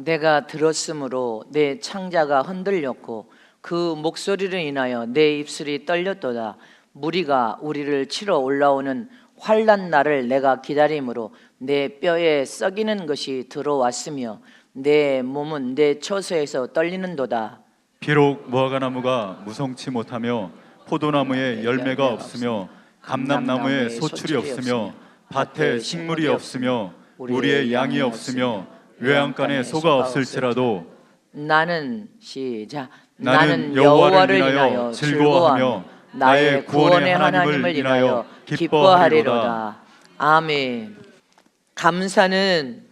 내가 들었으므로 내 창자가 흔들렸고 그 목소리로 인하여 내 입술이 떨렸도다. 무리가 우리를 치러 올라오는 환난 날을 내가 기다림으로 내 뼈에 썩이는 것이 들어왔으며 내 몸은 내 처소에서 떨리는도다. 비록 무화과나무가 무성치 못하며 포도나무에 열매가 없으며 감람나무에 소출이 없으며 밭에 식물이 없으며 우리의 양이 없으며 외양간에 소가 없을지라도 나는 시작 나는 여호와를 인하여 즐거워하며 나의 구원의 하나님을 인하여 기뻐하리로다. 아멘. 감사는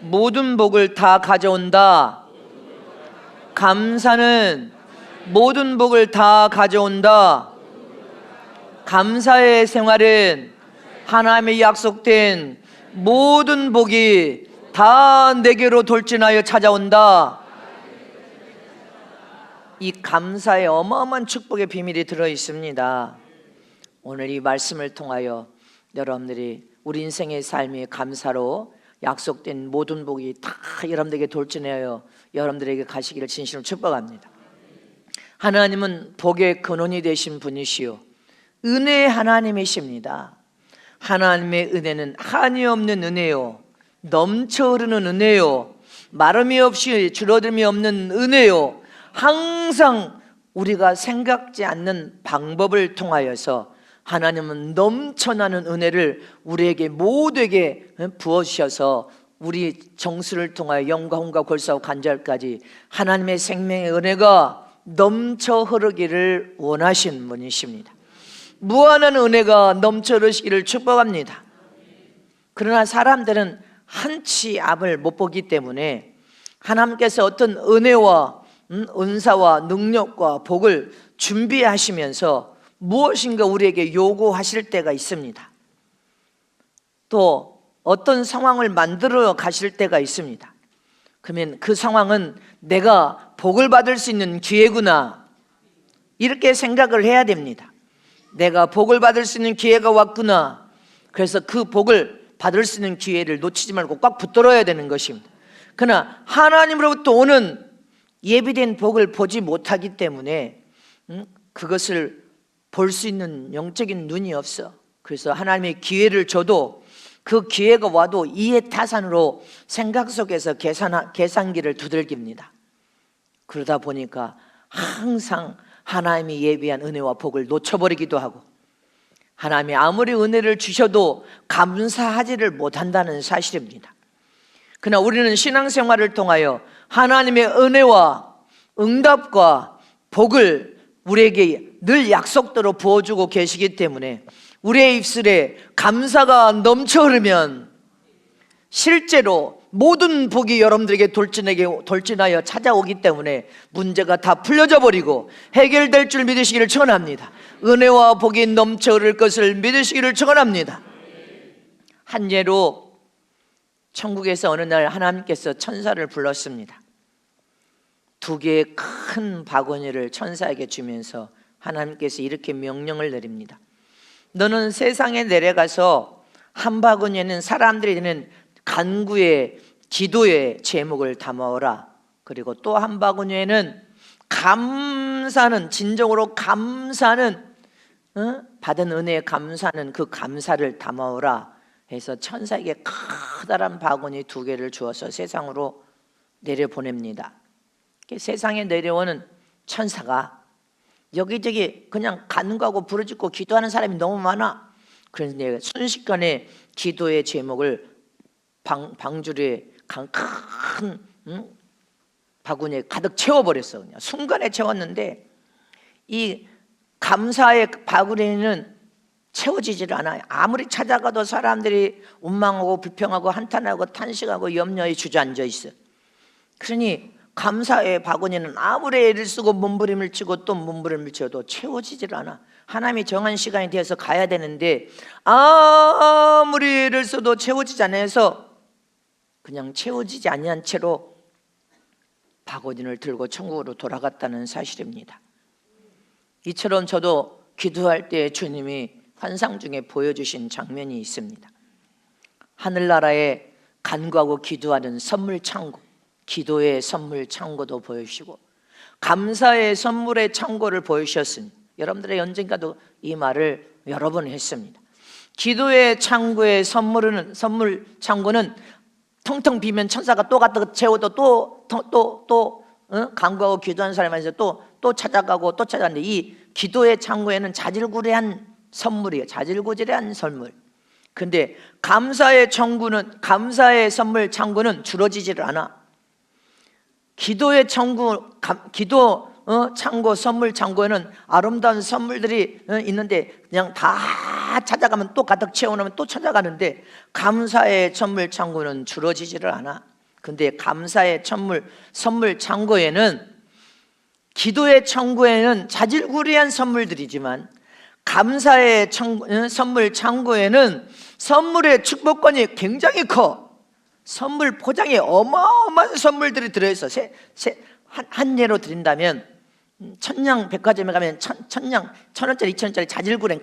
모든 복을 다 가져온다. 감사는 모든 복을 다 가져온다. 감사의 생활은 하나님의 약속된 모든 복이 다 내게로 돌진하여 찾아온다. 이 감사의 어마어마한 축복의 비밀이 들어 있습니다. 오늘 이 말씀을 통하여 여러분들이 우리 인생의 삶이 감사로 약속된 모든 복이 다 여러분들에게 돌진하여 여러분들에게 가시기를 진심으로 축복합니다. 하나님은 복의 근원이 되신 분이시요 은혜의 하나님이십니다. 하나님의 은혜는 한이 없는 은혜요, 넘쳐 흐르는 은혜요, 마름이 없이 줄어듦이 없는 은혜요, 항상 우리가 생각지 않는 방법을 통하여서 하나님은 넘쳐나는 은혜를 우리에게 모두에게 부어주셔서 우리 정수를 통하여 영광과 골사와 간절까지 하나님의 생명의 은혜가 넘쳐 흐르기를 원하신 분이십니다. 무한한 은혜가 넘쳐 흐르시기를 축복합니다. 그러나 사람들은 한치 앞을 못 보기 때문에 하나님께서 어떤 은혜와 은사와 능력과 복을 준비하시면서 무엇인가 우리에게 요구하실 때가 있습니다. 또 어떤 상황을 만들어 가실 때가 있습니다. 그러면 그 상황은 내가 복을 받을 수 있는 기회구나, 이렇게 생각을 해야 됩니다. 내가 복을 받을 수 있는 기회가 왔구나. 그래서 그 복을 받을 수 있는 기회를 놓치지 말고 꽉 붙들어야 되는 것입니다. 그러나 하나님으로부터 오는 예비된 복을 보지 못하기 때문에 그것을 볼 수 있는 영적인 눈이 없어. 그래서 하나님의 기회를 줘도 그 기회가 와도 이해타산으로 생각 속에서 계산기를 두들깁니다. 그러다 보니까 항상 하나님이 예비한 은혜와 복을 놓쳐버리기도 하고, 하나님이 아무리 은혜를 주셔도 감사하지를 못한다는 사실입니다. 그러나 우리는 신앙생활을 통하여 하나님의 은혜와 응답과 복을 우리에게 늘 약속대로 부어주고 계시기 때문에 우리의 입술에 감사가 넘쳐 흐르면 실제로 모든 복이 여러분들에게 돌진하여 찾아오기 때문에 문제가 다 풀려져 버리고 해결될 줄 믿으시기를 축원합니다. 은혜와 복이 넘쳐 흐를 것을 믿으시기를 축원합니다. 한 예로 천국에서 어느 날 하나님께서 천사를 불렀습니다. 2개의 큰 바구니를 천사에게 주면서 하나님께서 이렇게 명령을 내립니다. 너는 세상에 내려가서 한 바구니에는 사람들이 드는 간구의 기도의 제목을 담아오라. 그리고 또 한 바구니에는 감사는, 진정으로 감사는, 받은 은혜에 감사는 그 감사를 담아오라 해서 천사에게 커다란 바구니 2개를 주어서 세상으로 내려보냅니다. 세상에 내려오는 천사가 여기저기 그냥 간구하고 부르짖고 기도하는 사람이 너무 많아. 그래서 순식간에 기도의 제목을 방주리에 큰 바구니에 가득 채워버렸어. 그냥 순간에 채웠는데 이 감사의 바구니는 채워지질 않아요. 아무리 찾아가도 사람들이 원망하고 불평하고 한탄하고 탄식하고 염려에 주저앉아 있어. 그러니 감사의 바구니는 아무리 애를 쓰고 몸부림을 치고 또 몸부림을 쳐도 채워지질 않아. 하나님이 정한 시간이 되어서 가야 되는데 아무리 애를 써도 채워지지 않아서 그냥 채워지지 아니한 채로 바구니를 들고 천국으로 돌아갔다는 사실입니다. 이처럼 저도 기도할 때 주님이 환상 중에 보여주신 장면이 있습니다. 하늘나라에 간구하고 기도하는 선물 창고, 기도의 선물 창고도 보여주시고 감사의 선물의 창고를 보여주셨으니 여러분들의 언젠가도 이 말을 여러 번 했습니다. 기도의 창고의 선물 창고는 텅텅 비면 천사가 또 갖다 채워도 또 간구하고 기도하는 사람에서 또 찾아가고 또 찾아가는데 이 기도의 창고에는 자질구레한 선물이에요. 자질구레한 선물. 근데 감사의 선물 창고는 줄어지지를 않아. 기도의 창고 선물 창고에는 아름다운 선물들이 있는데 그냥 다 찾아가면 또 가득 채워놓으면 또 찾아가는데 감사의 선물 창고는 줄어지지를 않아. 근데 감사의 선물 창고에는 기도의 창고에는 자질구레한 선물들이지만 감사의 선물 창고에는 선물의 축복권이 굉장히 커. 선물 포장에 어마어마한 선물들이 들어있어. 한 예로 드린다면 천냥 백화점에 가면 천냥 1,000원짜리 2,000원짜리 자질구레한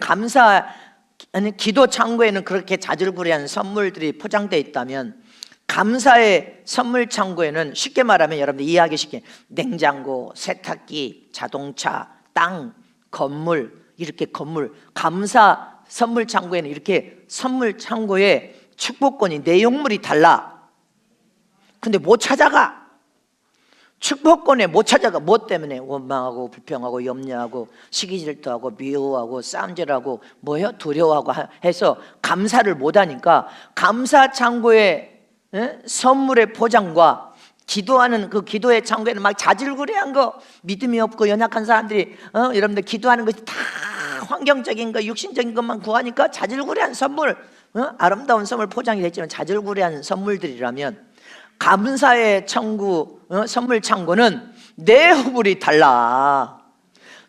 기도 창고에는 그렇게 자질구레한 선물들이 포장되어 있다면 감사의 선물 창고에는 쉽게 말하면 여러분들 이해하기 쉽게 냉장고, 세탁기, 자동차, 땅, 건물 이렇게 감사 선물 창고에는 이렇게 선물 창고에 축복권이 내용물이 달라. 근데 못 찾아가. 축복권에 못 찾아가. 뭐 때문에? 원망하고 불평하고 염려하고 시기질투하고 미워하고 싸움질하고 두려워하고 해서 감사를 못하니까 감사 창고의 선물의 포장과 기도하는 그 기도의 창고에는 막 자질구레한 거, 믿음이 없고 연약한 사람들이 여러분들 기도하는 것이 다 환경적인 거, 육신적인 것만 구하니까 자질구레한 선물, 아름다운 선물 포장이 됐지만 자질구레한 선물들이라면 감사의 선물 창고는 내용물이 달라.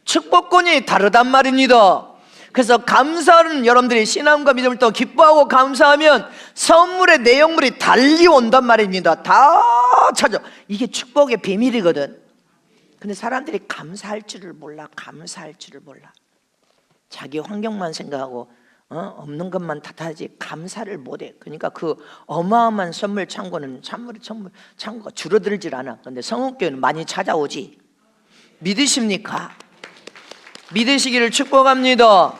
축복권이 다르단 말입니다. 그래서 감사는 여러분들이 신앙과 믿음을 또 기뻐하고 감사하면 선물의 내용물이 달리 온단 말입니다. 다 찾아. 이게 축복의 비밀이거든. 근데 사람들이 감사할 줄을 몰라. 자기 환경만 생각하고 없는 것만 탓하지 감사를 못해. 그러니까 그 어마어마한 선물 창고는 창고가 줄어들질 않아. 그런데 성읍교회는 많이 찾아오지. 믿으십니까? 믿으시기를 축복합니다.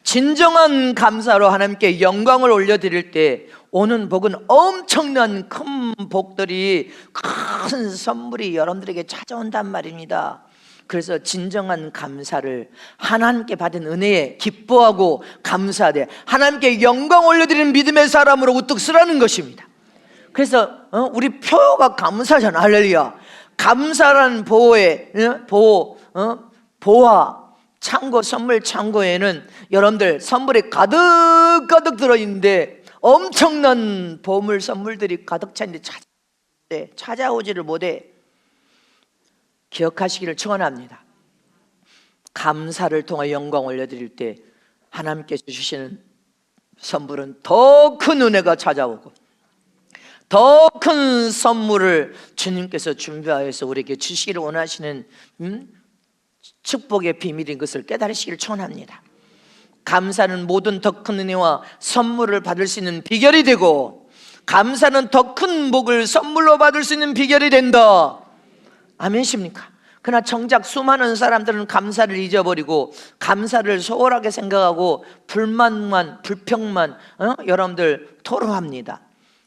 진정한 감사로 하나님께 영광을 올려드릴 때 오는 복은 엄청난 큰 복들이, 큰 선물이 여러분들에게 찾아온단 말입니다. 그래서 진정한 감사를 하나님께 받은 은혜에 기뻐하고 감사하되 하나님께 영광 올려드리는 믿음의 사람으로 우뚝 서라는 것입니다. 그래서 우리 표가 감사잖아. 할렐루야. 감사라는 보화 창고, 선물 창고에는 여러분들 선물이 가득가득 들어있는데 엄청난 보물 선물들이 가득 차 있는데 찾아오지를 못해. 기억하시기를 축원합니다. 감사를 통해 영광 올려드릴 때 하나님께서 주시는 선물은 더 큰 은혜가 찾아오고 더 큰 선물을 주님께서 준비하여서 우리에게 주시기를 원하시는 축복의 비밀인 것을 깨달으시기를 축원합니다. 감사는 모든 더 큰 은혜와 선물을 받을 수 있는 비결이 되고 감사는 더 큰 복을 선물로 받을 수 있는 비결이 된다. 아멘이십니까? 그러나 정작 수많은 사람들은 감사를 잊어버리고 감사를 소홀하게 생각하고 불평만 여러분들 토로합니다.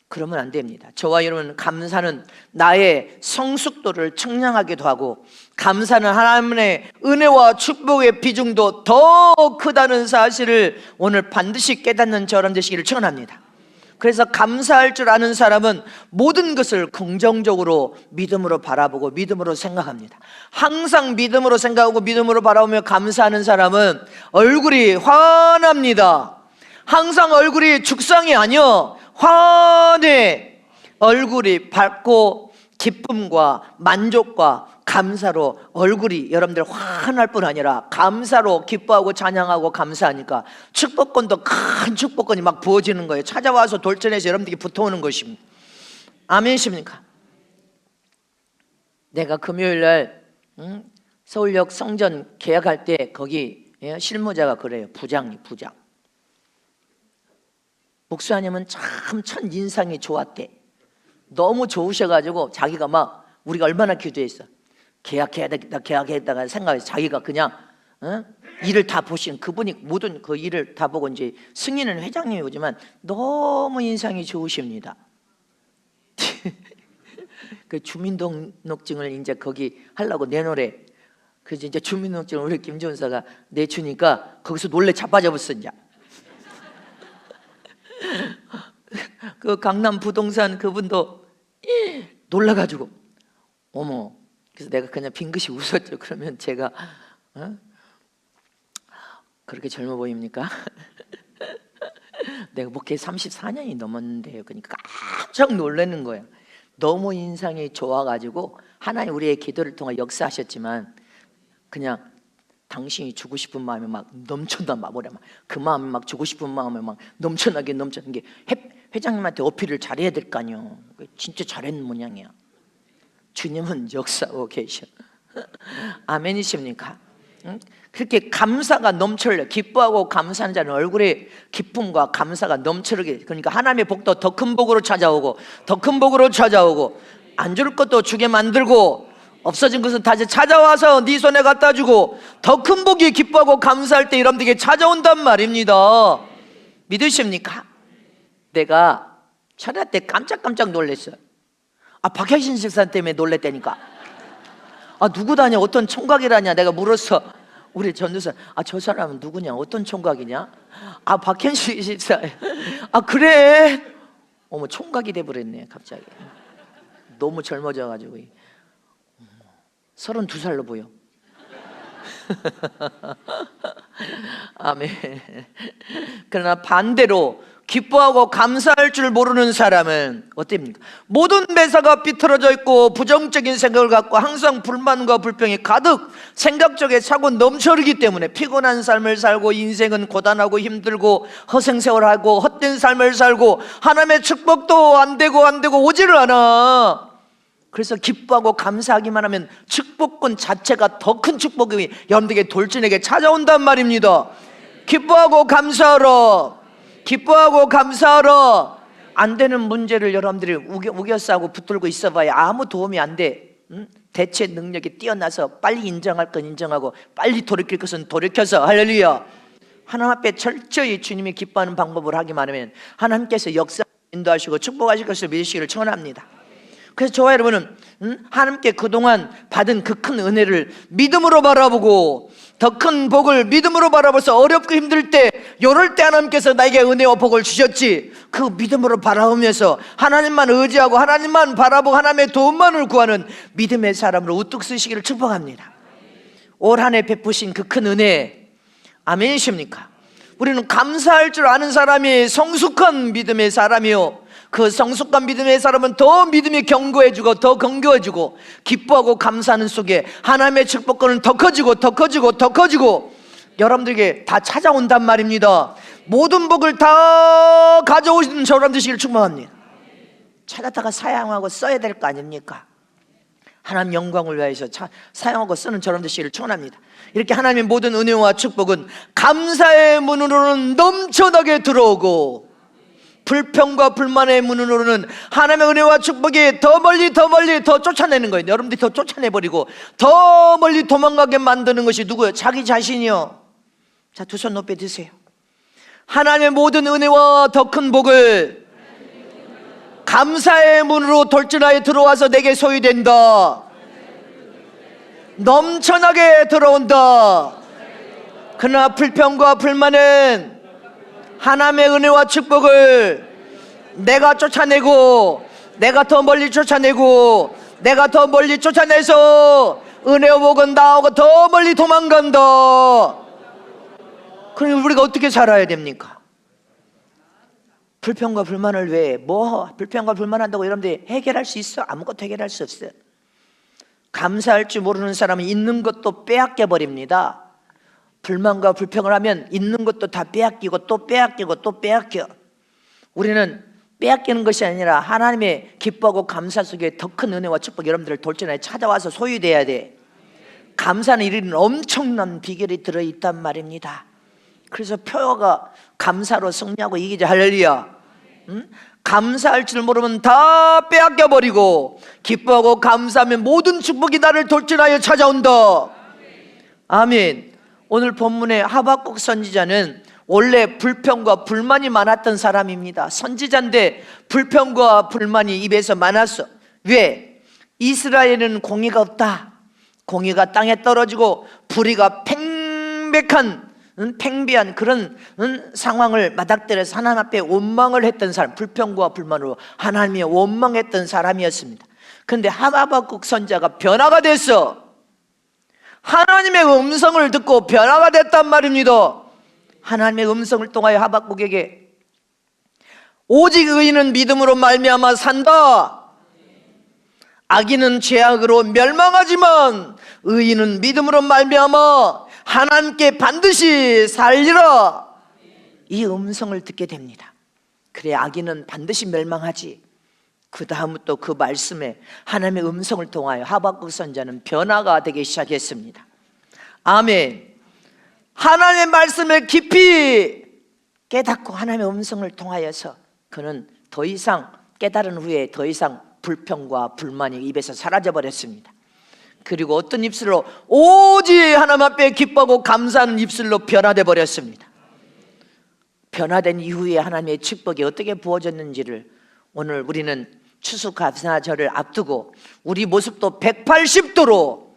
그러면 안 됩니다. 저와 여러분, 감사는 나의 성숙도를 청량하기도 하고 감사는 하나님의 은혜와 축복의 비중도 더 크다는 사실을 오늘 반드시 깨닫는 저런 되시기를 축원합니다. 그래서 감사할 줄 아는 사람은 모든 것을 긍정적으로 믿음으로 바라보고 믿음으로 생각합니다. 항상 믿음으로 생각하고 믿음으로 바라보며 감사하는 사람은 얼굴이 환합니다. 항상 얼굴이 죽상이 아니요 환해. 얼굴이 밝고 기쁨과 만족과 감사로 얼굴이 여러분들 환할 뿐 아니라 감사로 기뻐하고 찬양하고 감사하니까 축복권도 큰 축복권이 막 부어지는 거예요. 찾아와서 돌전해서 여러분들에게 붙어오는 것입니다. 아멘이십니까? 내가 금요일날 서울역 성전 계약할 때 거기 실무자가 그래요. 부장. 목사님은 참 첫 인상이 좋았대. 너무 좋으셔가지고 자기가 막 우리가 얼마나 기도했어. 계약했다가 생각해서 자기가 그냥 일을 다 보신 그분이 모든 그 일을 다 보고 이제 승인은 회장님이 오지만 너무 인상이 좋으십니다. 그 주민등록증을 이제 거기 하려고 내놓으래. 그래서 이제 주민등록증을 우리 김전사가 내주니까 거기서 놀래 자빠져버렸어 이제. 그 강남 부동산 그분도 놀라가지고 어머. 그래서 내가 그냥 빙긋이 웃었죠. 그러면 제가 그렇게 젊어 보입니까? 내가 목회 34년이 넘었는데요. 그러니까 깜짝 놀라는 거예요. 너무 인상이 좋아가지고 하나님 우리의 기도를 통해 역사하셨지만 그냥 당신이 주고 싶은 마음이 막 넘쳐나 막 뭐래 그 마음이 막 주고 싶은 마음이 막 넘쳐나게 넘쳐나는 게 회장님한테 어필을 잘해야 될 거 아니에요. 진짜 잘했는 모양이야. 주님은 역사하고 계셔. 아멘이십니까? 그렇게 감사가 넘쳐요. 기뻐하고 감사하는 자는 얼굴에 기쁨과 감사가 넘쳐르게. 그러니까 하나님의 복도 더 큰 복으로 찾아오고 더 큰 복으로 찾아오고 안 줄 것도 주게 만들고 없어진 것은 다시 찾아와서 네 손에 갖다 주고 더 큰 복이 기뻐하고 감사할 때 여러분들에게 찾아온단 말입니다. 믿으십니까? 내가 철야 때 깜짝깜짝 놀랐어요. 박혜신 집사 때문에 놀랬다니까. 누구다냐 어떤 총각이라냐 내가 물었어. 우리 전도사 저 사람은 누구냐 어떤 총각이냐. 박혜신 집사. 그래. 어머 총각이 돼버렸네 갑자기. 너무 젊어져가지고 32살로 보여. 아멘. 그러나 반대로 기뻐하고 감사할 줄 모르는 사람은 어떻습니까? 모든 매사가 삐뚤어져 있고 부정적인 생각을 갖고 항상 불만과 불평이 가득 생각 속에 차고 넘쳐르기 때문에 피곤한 삶을 살고 인생은 고단하고 힘들고 허생세월하고 헛된 삶을 살고 하나님의 축복도 안 되고 오지를 않아. 그래서 기뻐하고 감사하기만 하면 축복권 자체가 더 큰 축복이 여러분들에게 돌진에게 찾아온단 말입니다. 기뻐하고 감사하라. 기뻐하고 감사하라. 안 되는 문제를 여러분들이 우겨싸고 붙들고 있어봐야 아무 도움이 안 돼. 대체 능력이 뛰어나서 빨리 인정할 건 인정하고 빨리 돌이킬 것은 돌이켜서 할렐루야. 하나님 앞에 철저히 주님이 기뻐하는 방법을 하기만 하면 하나님께서 역사 인도하시고 축복하실 것을 믿으시기를 축원합니다. 그래서 저와 여러분은 하나님께 그동안 받은 그 큰 은혜를 믿음으로 바라보고 더 큰 복을 믿음으로 바라보면서 어렵고 힘들 때 이럴 때 하나님께서 나에게 은혜와 복을 주셨지. 그 믿음으로 바라보면서 하나님만 의지하고 하나님만 바라보고 하나님의 도움만을 구하는 믿음의 사람으로 우뚝 서시기를 축복합니다. 올 한 해 베푸신 그 큰 은혜 아멘이십니까? 우리는 감사할 줄 아는 사람이 성숙한 믿음의 사람이요 그 성숙한 믿음의 사람은 더 믿음이 견고해지고 더 견고해지고 기뻐하고 감사하는 속에 하나님의 축복권은 더 커지고 더 커지고 더 커지고 여러분들에게 다 찾아온단 말입니다. 모든 복을 다 가져오시는 저런 되시기를 축복합니다. 찾았다가 사용하고 써야 될 거 아닙니까? 하나님 영광을 위해서 사용하고 쓰는 저런 되시기를 축원합니다. 이렇게 하나님의 모든 은혜와 축복은 감사의 문으로는 넘쳐나게 들어오고 불평과 불만의 문으로는 하나님의 은혜와 축복이 더 멀리 더 쫓아내는 거예요. 여러분들이 더 쫓아내버리고 더 멀리 도망가게 만드는 것이 누구예요? 자기 자신이요. 자, 두 손 높이 드세요. 하나님의 모든 은혜와 더 큰 복을 감사의 문으로 돌진하여 들어와서 내게 소유된다. 넘쳐나게 들어온다. 그러나 불평과 불만은 하나님의 은혜와 축복을 내가 쫓아내고 내가 더 멀리 쫓아내고 내가 더 멀리 쫓아내서 은혜와 복은 나오고 더 멀리 도망간다. 그럼 우리가 어떻게 살아야 됩니까? 불평과 불만을 왜 불평과 불만한다고 여러분들이 해결할 수 있어? 아무것도 해결할 수 없어요. 감사할 줄 모르는 사람은 있는 것도 빼앗겨 버립니다. 불만과 불평을 하면 있는 것도 다 빼앗기고 또 빼앗기고 또 빼앗겨. 우리는 빼앗기는 것이 아니라 하나님의 기뻐하고 감사 속에 더 큰 은혜와 축복 여러분들을 돌진하여 찾아와서 소유돼야 돼. 감사는 이루는 엄청난 비결이 들어있단 말입니다. 그래서 표어가 감사로 승리하고 이기자. 할렐루야. 감사할 줄 모르면 다 빼앗겨 버리고 기뻐하고 감사하면 모든 축복이 나를 돌진하여 찾아온다. 아멘. 오늘 본문의 하박국 선지자는 원래 불평과 불만이 많았던 사람입니다. 선지자인데 불평과 불만이 입에서 많았어. 왜? 이스라엘은 공의가 없다. 공의가 땅에 떨어지고 불의가 팽배한 그런 상황을 맞닥뜨려서 하나님 앞에 원망을 했던 사람, 불평과 불만으로 하나님이 원망했던 사람이었습니다. 그런데 하박국 선지자가 변화가 됐어. 하나님의 음성을 듣고 변화가 됐단 말입니다. 하나님의 음성을 통하여 하박국에게 오직 의인은 믿음으로 말미암아 산다. 악인은 죄악으로 멸망하지만 의인은 믿음으로 말미암아 하나님께 반드시 살리라. 이 음성을 듣게 됩니다. 그래, 악인은 반드시 멸망하지. 그 다음부터 그 말씀에 하나님의 음성을 통하여 하박국 선지자는 변화가 되기 시작했습니다. 아멘. 하나님의 말씀을 깊이 깨닫고 하나님의 음성을 통하여서 그는 더 이상 깨달은 후에 더 이상 불평과 불만이 입에서 사라져버렸습니다. 그리고 어떤 입술로 오직 하나님 앞에 기뻐하고 감사하는 입술로 변화돼 버렸습니다. 변화된 이후에 하나님의 축복이 어떻게 부어졌는지를 오늘 우리는 추수감사절을 앞두고 우리 모습도 180도로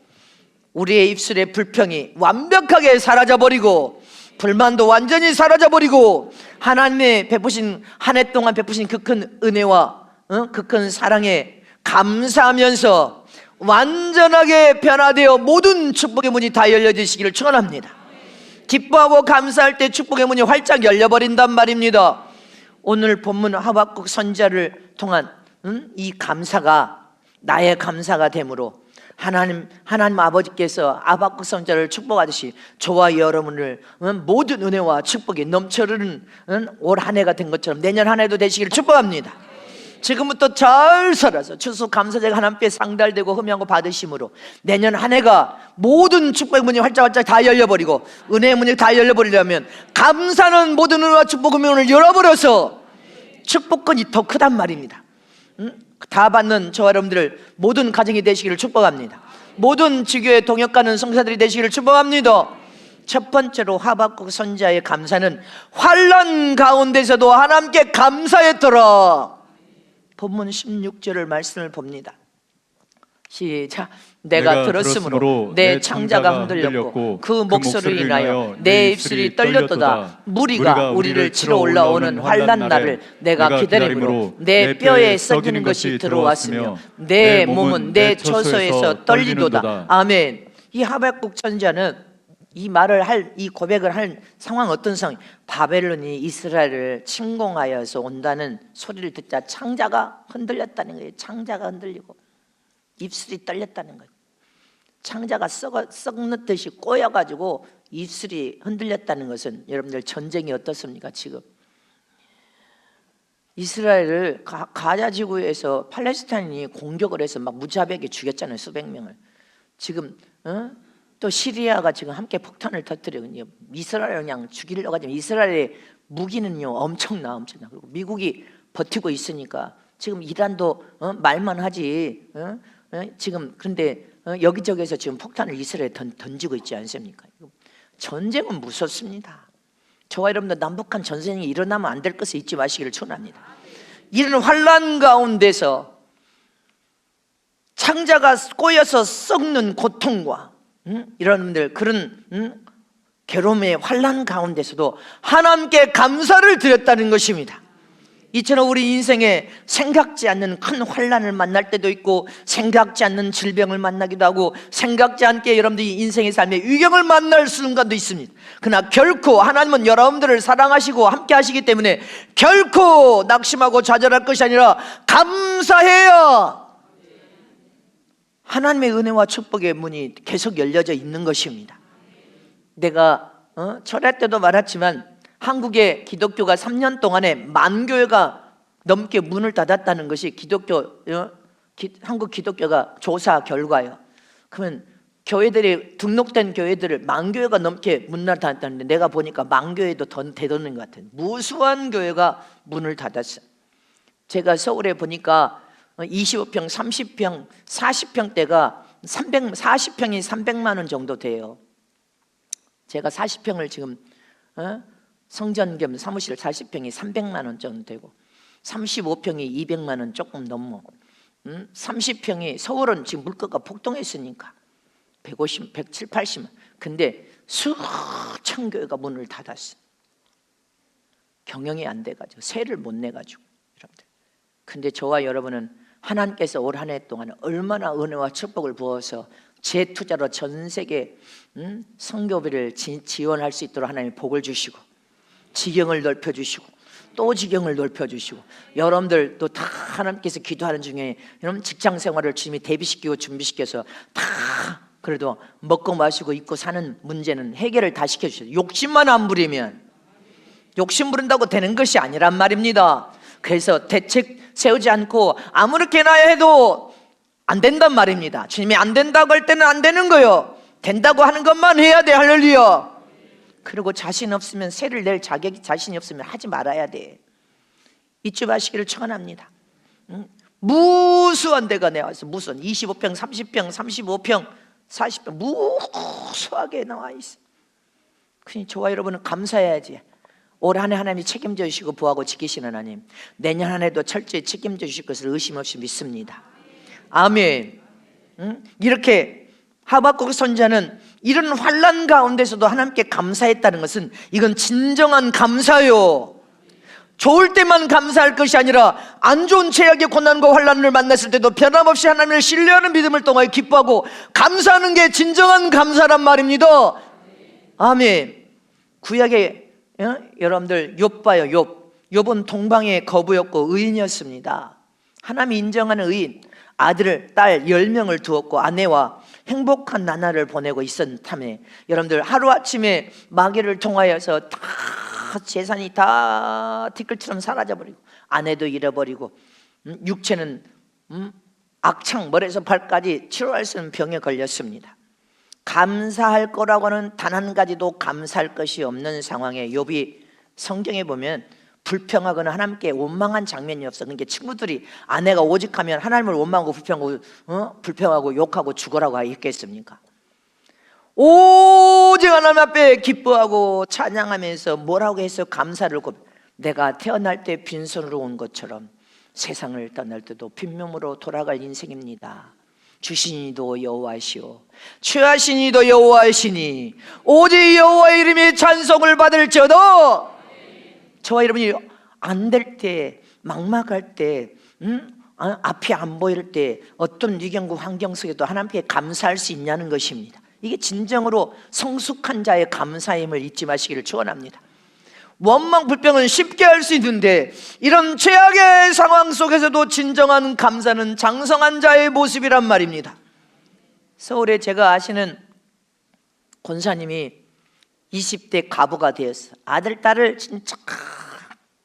우리의 입술의 불평이 완벽하게 사라져버리고 불만도 완전히 사라져버리고 하나님의 베푸신 한 해 동안 베푸신 그 큰 은혜와 그 큰 사랑에 감사하면서 완전하게 변화되어 모든 축복의 문이 다 열려지시기를 축원합니다. 기뻐하고 감사할 때 축복의 문이 활짝 열려버린단 말입니다. 오늘 본문 하박국 선지자를 통한 이 감사가 나의 감사가 되므로 하나님 아버지께서 하박국 선지자를 축복하듯이 저와 여러분을 모든 은혜와 축복이 넘쳐흐르는 올 한 해가 된 것처럼 내년 한 해도 되시기를 축복합니다. 지금부터 잘 살아서 추수감사제가 하나님께 상달되고 흠양고 받으심으로 내년 한 해가 모든 축복의 문이 활짝활짝 다 열려버리고 은혜의 문이 다 열려버리려면 감사는 모든 은혜와 축복의 문을 열어버려서 축복권이 더 크단 말입니다. 다 받는 저와 여러분들 모든 가정이 되시기를 축복합니다. 모든 지교에 동역하는 성사들이 되시기를 축복합니다. 첫 번째로 하박국 선지자의 감사는 환난 가운데서도 하나님께 감사했더라. 본문 16절을 말씀을 봅니다. 시작. 내가 들었으므로 내 창자가 흔들렸고 그 목소리로 인하여 내 입술이 떨렸도다. 무리가 우리를 치러 올라오는 환난 날을 내가 기다림으로 내 뼈에 썩이는 것이 들어왔으며 내 몸은 내 처소에서 떨리도다. 아멘. 이 하박국 선지자는 이 말을 이 고백을 할 상황 어떤 상황? 바벨론이 이스라엘을 침공하여서 온다는 소리를 듣자 창자가 흔들렸다는 거예요. 창자가 흔들리고 입술이 떨렸다는 거예요. 창자가 썩는 듯이 꼬여가지고 입술이 흔들렸다는 것은 여러분들 전쟁이 어떻습니까? 지금 이스라엘을 가자 지구에서 팔레스타인이 공격을 해서 막 무자비하게 죽였잖아요. 수백 명을. 지금 또 시리아가 지금 함께 폭탄을 터뜨리거든요. 이스라엘을 그냥 죽이려고 하지만 이스라엘의 무기는요 엄청나. 그리고 미국이 버티고 있으니까 지금 이란도 말만 하지. 지금 그런데 여기저기에서 지금 폭탄을 이스라엘에 던지고 있지 않습니까? 전쟁은 무섭습니다. 저와 여러분들 남북한 전쟁이 일어나면 안 될 것을 잊지 마시기를 축원합니다. 이런 환난 가운데서 창자가 꼬여서 썩는 고통과 여러분들 그런 괴로움의 환난 가운데서도 하나님께 감사를 드렸다는 것입니다. 이처럼 우리 인생에 생각지 않는 큰 환난을 만날 때도 있고 생각지 않는 질병을 만나기도 하고 생각지 않게 여러분들이 인생의 삶에 위경을 만날 순간도 있습니다. 그러나 결코 하나님은 여러분들을 사랑하시고 함께 하시기 때문에 결코 낙심하고 좌절할 것이 아니라 감사해야 하나님의 은혜와 축복의 문이 계속 열려져 있는 것입니다. 내가 철회 때도 말했지만 한국의 기독교가 3년 동안에 10,000교회가 넘게 문을 닫았다는 것이 한국 기독교가 조사 결과예요. 그러면 교회들이 등록된 교회들을 10,000교회가 넘게 문을 닫았다는데 내가 보니까 10,000교회도 더 되도는 것 같아요. 무수한 교회가 문을 닫았어요. 제가 서울에 보니까 25평, 30평, 40평대가 40평이 300만 원 정도 돼요. 제가 40평을 지금 성전 겸 사무실 40평이 300만 원 정도 되고 35평이 200만 원 조금 넘어. 30평이 서울은 지금 물가가 폭등했으니까 150, 170, 80만. 근데 수천 교회가 문을 닫았어. 경영이 안 돼가지고 세를 못 내가지고 여러분들. 근데 저와 여러분은 하나님께서 올 한 해 동안 얼마나 은혜와 축복을 부어서 재투자로 전 세계 선교비를 지원할 수 있도록 하나님이 복을 주시고 지경을 넓혀주시고 또 지경을 넓혀주시고 여러분들도 다 하나님께서 기도하는 중에 여러분 직장 생활을 주님이 대비시키고 준비시켜서 다 그래도 먹고 마시고 입고 사는 문제는 해결을 다 시켜주셔요. 욕심만 안 부리면, 욕심 부른다고 되는 것이 아니란 말입니다. 그래서 대책 세우지 않고 아무렇게나 해도 안 된단 말입니다. 주님이 안 된다고 할 때는 안 되는 거예요. 된다고 하는 것만 해야 돼. 할렐루야. 그리고 자신 없으면 세를 낼 자격이 자신이 없으면 하지 말아야 돼. 잊지 마시기를 축원합니다. 무수한 데가 나와서 무수한 25평, 30평, 35평, 40평 무수하게 나와 있어. 그러니 저와 여러분은 감사해야지. 올 한 해 하나님이 책임져 주시고 보호하고 지키시는 하나님, 내년 한 해도 철저히 책임져 주실 것을 의심 없이 믿습니다. 아멘. 이렇게 하박국 선지자는 이런 환난 가운데서도 하나님께 감사했다는 것은 이건 진정한 감사요. 좋을 때만 감사할 것이 아니라 안 좋은 최악의 고난과 환난을 만났을 때도 변함없이 하나님을 신뢰하는 믿음을 통하여 기뻐하고 감사하는 게 진정한 감사란 말입니다. 아멘. 구약의 여러분들 욥 봐요. 욥은 동방의 거부였고 의인이었습니다. 하나님이 인정하는 의인. 아들, 딸 10명을 두었고 아내와 행복한 나날을 보내고 있었다며 여러분들 하루아침에 마귀를 통하여서 다 재산이 다 티끌처럼 사라져버리고 아내도 잃어버리고 육체는 악창 머리에서 발까지 치료할 수 없는 병에 걸렸습니다. 감사할 거라고는 단 한 가지도 감사할 것이 없는 상황에 욥이 성경에 보면 불평하거나 하나님께 원망한 장면이 없어. 그러니까 친구들이 아내가 오직하면 하나님을 원망하고 불평하고 욕하고 죽으라고 했겠습니까? 오직 하나님 앞에 기뻐하고 찬양하면서 뭐라고 해서 감사를 내가 태어날 때 빈손으로 온 것처럼 세상을 떠날 때도 빈몸으로 돌아갈 인생입니다. 주신 이도 여호와시오 취하신 이도 여호와시니 오직 여호와의 이름이 찬송을 받을지어다. 저와 여러분이 안 될 때, 막막할 때, 앞이 안 보일 때 어떤 위경과 환경 속에도 하나님께 감사할 수 있냐는 것입니다. 이게 진정으로 성숙한 자의 감사임을 잊지 마시기를 축원합니다. 원망 불평은 쉽게 할 수 있는데 이런 최악의 상황 속에서도 진정한 감사는 장성한 자의 모습이란 말입니다. 서울에 제가 아시는 권사님이 20대 과부가 되었어. 아들, 딸을 진짜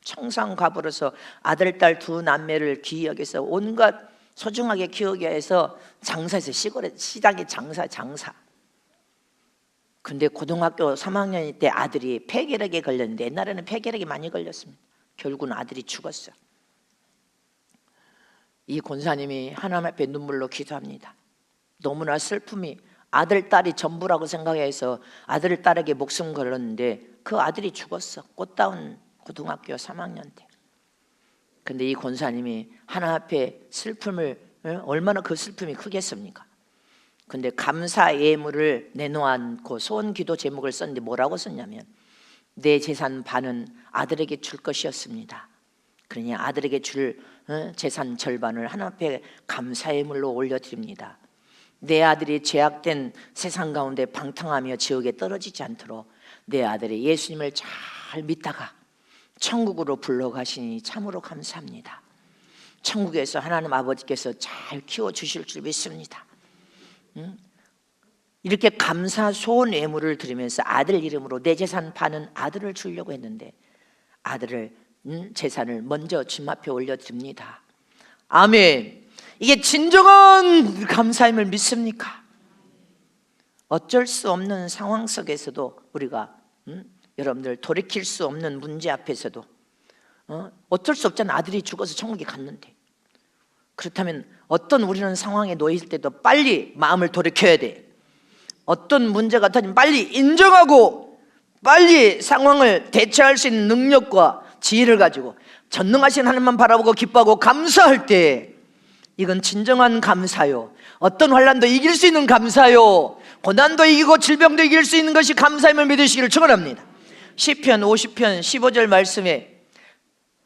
청상 과부로서 아들, 딸 두 남매를 귀히 여겨서 온갖 소중하게 키우게 해서 장사해서 시골에 시장에 장사. 근데 고등학교 3학년 때 아들이 폐결핵에 걸렸는데 옛날에는 폐결핵이 많이 걸렸습니다. 결국은 아들이 죽었어. 이 권사님이 하나님 앞에 눈물로 기도합니다. 너무나 슬픔이 아들, 딸이 전부라고 생각해서 아들, 딸에게 목숨 걸었는데 그 아들이 죽었어. 꽃다운 고등학교 3학년 때. 근데 이 권사님이 하나님 앞에 슬픔을 얼마나 그 슬픔이 크겠습니까? 근데 감사 예물을 내놓고 소원 기도 제목을 썼는데 뭐라고 썼냐면 내 재산 반은 아들에게 줄 것이었습니다. 그러니 아들에게 줄 재산 절반을 하나님 앞에 감사 예물로 올려드립니다. 내 아들이 죄악된 세상 가운데 방탕하며 지옥에 떨어지지 않도록 내 아들이 예수님을 잘 믿다가 천국으로 불러가시니 참으로 감사합니다. 천국에서 하나님 아버지께서 잘 키워주실 줄 믿습니다. 이렇게 감사 소원 예물을 드리면서 아들 이름으로 내 재산 반은 아들을 주려고 했는데 아들을 재산을 먼저 주님 앞에 올려드립니다. 아멘. 이게 진정한 감사임을 믿습니까? 어쩔 수 없는 상황 속에서도 우리가 여러분들 돌이킬 수 없는 문제 앞에서도 어쩔 수 없잖아. 아들이 죽어서 천국에 갔는데. 그렇다면 어떤 우리는 상황에 놓여 있을 때도 빨리 마음을 돌이켜야 돼. 어떤 문제가 터지면 빨리 인정하고 빨리 상황을 대처할 수 있는 능력과 지혜를 가지고 전능하신 하나님만 바라보고 기뻐하고 감사할 때, 이건 진정한 감사요. 어떤 환난도 이길 수 있는 감사요. 고난도 이기고 질병도 이길 수 있는 것이 감사임을 믿으시기를 축원합니다. 시편 50편 15절 말씀에